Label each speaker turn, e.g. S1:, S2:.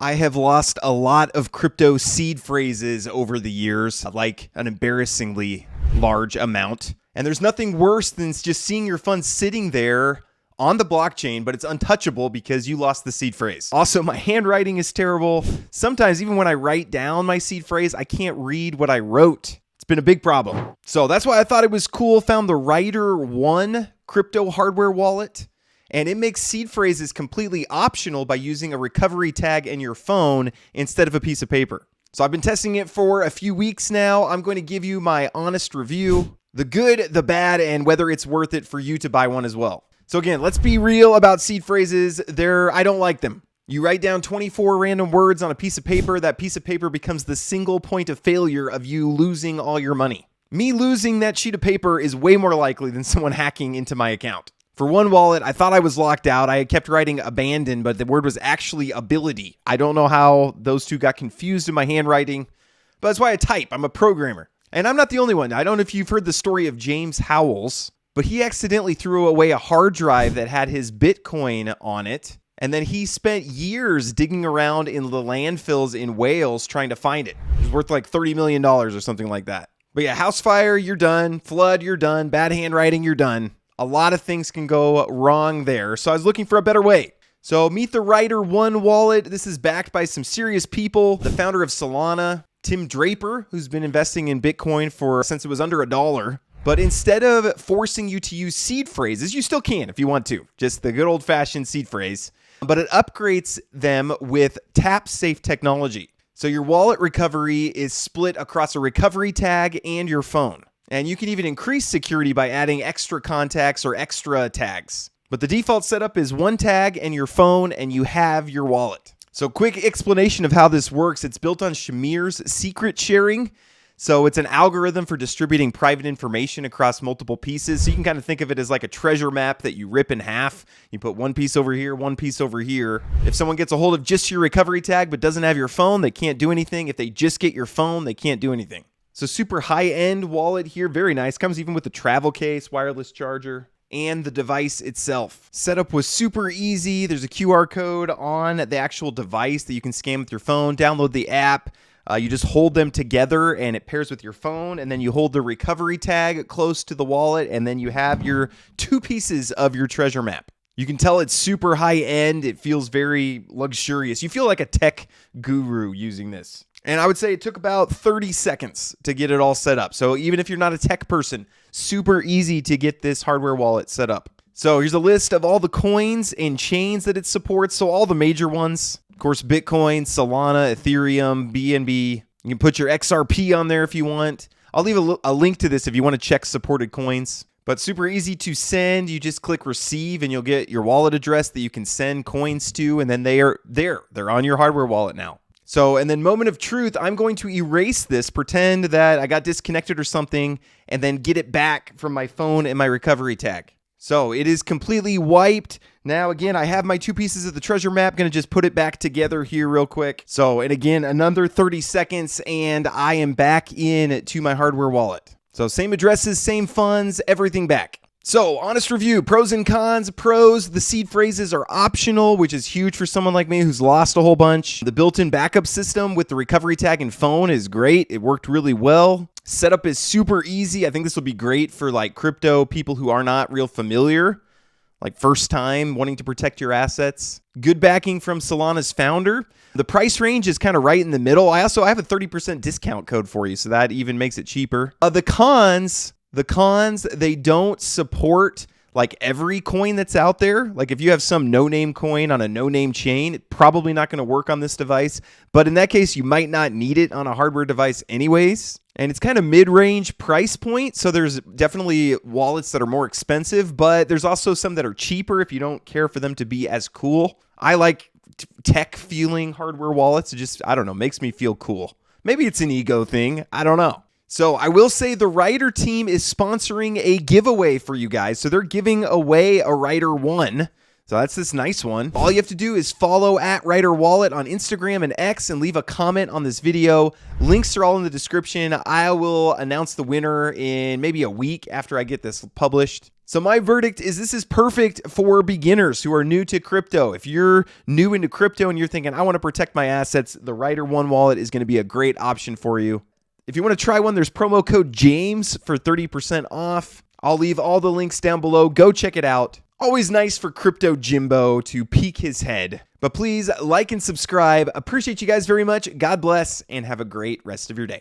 S1: I have lost a lot of crypto seed phrases over the years, like an embarrassingly large amount. And there's nothing worse than just seeing your funds sitting there on the blockchain, but it's untouchable because you lost the seed phrase. Also, my handwriting is terrible. Sometimes even when I write down my seed phrase, I can't read what I wrote. It's been a big problem. So that's why I thought it was cool. Found the Ryder One crypto hardware wallet. And it makes seed phrases completely optional by using a recovery tag in your phone instead of a piece of paper. So I've been testing it for a few weeks now. I'm going to give you my honest review, the good, the bad, and whether it's worth it for you to buy one as well. So again, let's be real about seed phrases. I don't like them. You write down 24 random words on a piece of paper. That piece of paper becomes the single point of failure of you losing all your money. Me losing that sheet of paper is way more likely than someone hacking into my account. For one wallet, I thought I was locked out. I kept writing abandoned, but the word was actually ability. I don't know how those two got confused in my handwriting, but that's why I type. I'm a programmer. And I'm not the only one. I don't know if you've heard the story of James Howells, but he accidentally threw away a hard drive that had his Bitcoin on it. And then he spent years digging around in the landfills in Wales trying to find it. It was worth like $30 million or something like that. But yeah, house fire, you're done. Flood, you're done. Bad handwriting, you're done. A lot of things can go wrong there. So I was looking for a better way. So meet the Ryder One wallet. This is backed by some serious people. The founder of Solana, Tim Draper, who's been investing in Bitcoin since it was under $1. But instead of forcing you to use seed phrases, you still can if you want to. Just the good old-fashioned seed phrase. But it upgrades them with TapSafe technology. So your wallet recovery is split across a recovery tag and your phone. And you can even increase security by adding extra contacts or extra tags. But the default setup is one tag and your phone, and you have your wallet. So quick explanation of how this works. It's built on Shamir's Secret Sharing. So it's an algorithm for distributing private information across multiple pieces. So you can kind of think of it as like a treasure map that you rip in half. You put one piece over here, one piece over here. If someone gets a hold of just your recovery tag but doesn't have your phone, they can't do anything. If they just get your phone, they can't do anything. So super high-end wallet here, very nice. Comes even with the travel case, wireless charger, and the device itself. Setup was super easy. There's a QR code on the actual device that you can scan with your phone. Download the app. You just hold them together and it pairs with your phone, and then you hold the recovery tag close to the wallet, and then you have your two pieces of your treasure map. You can tell it's super high-end. It feels very luxurious. You feel like a tech guru using this. And I would say it took about 30 seconds to get it all set up. So even if you're not a tech person, super easy to get this hardware wallet set up. So here's a list of all the coins and chains that it supports. So all the major ones, of course, Bitcoin, Solana, Ethereum, BNB. You can put your XRP on there if you want. I'll leave a link to this if you want to check supported coins. But super easy to send. You just click receive and you'll get your wallet address that you can send coins to. And then they are there. They're on your hardware wallet now. So, and then moment of truth, I'm going to erase this, pretend that I got disconnected or something, and then get it back from my phone and my recovery tag. So it is completely wiped. Now, again, I have my two pieces of the treasure map. Going to just put it back together here real quick. So, and again, another 30 seconds, and I am back in to my hardware wallet. So same addresses, same funds, everything back. So, honest review, pros and cons. Pros, the seed phrases are optional, which is huge for someone like me who's lost a whole bunch. The built-in backup system with the recovery tag and phone is great. It worked really well. Setup is super easy. I think this will be great for like crypto people who are not real familiar, like first time wanting to protect your assets. Good backing from Solana's founder. The price range is kind of right in the middle. I have a 30% discount code for you, so that even makes it cheaper. The cons, they don't support like every coin that's out there. Like if you have some no-name coin on a no-name chain, it's probably not going to work on this device. But in that case, you might not need it on a hardware device anyways. And it's kind of mid-range price point. So there's definitely wallets that are more expensive, but there's also some that are cheaper if you don't care for them to be as cool. I like tech feeling hardware wallets. It just, I don't know, makes me feel cool. Maybe it's an ego thing. I don't know. So I will say the Ryder team is sponsoring a giveaway for you guys. So they're giving away a Ryder One. So that's this nice one. All you have to do is follow at Ryder Wallet on Instagram and X and leave a comment on this video. Links are all in the description. I will announce the winner in maybe a week after I get this published. So my verdict is this is perfect for beginners who are new to crypto. If you're new into crypto and you're thinking, I want to protect my assets, the Ryder One wallet is going to be a great option for you. If you want to try one, there's promo code JAMES for 30% off. I'll leave all the links down below. Go check it out. Always nice for Crypto Jimbo to peek his head. But please like and subscribe. Appreciate you guys very much. God bless and have a great rest of your day.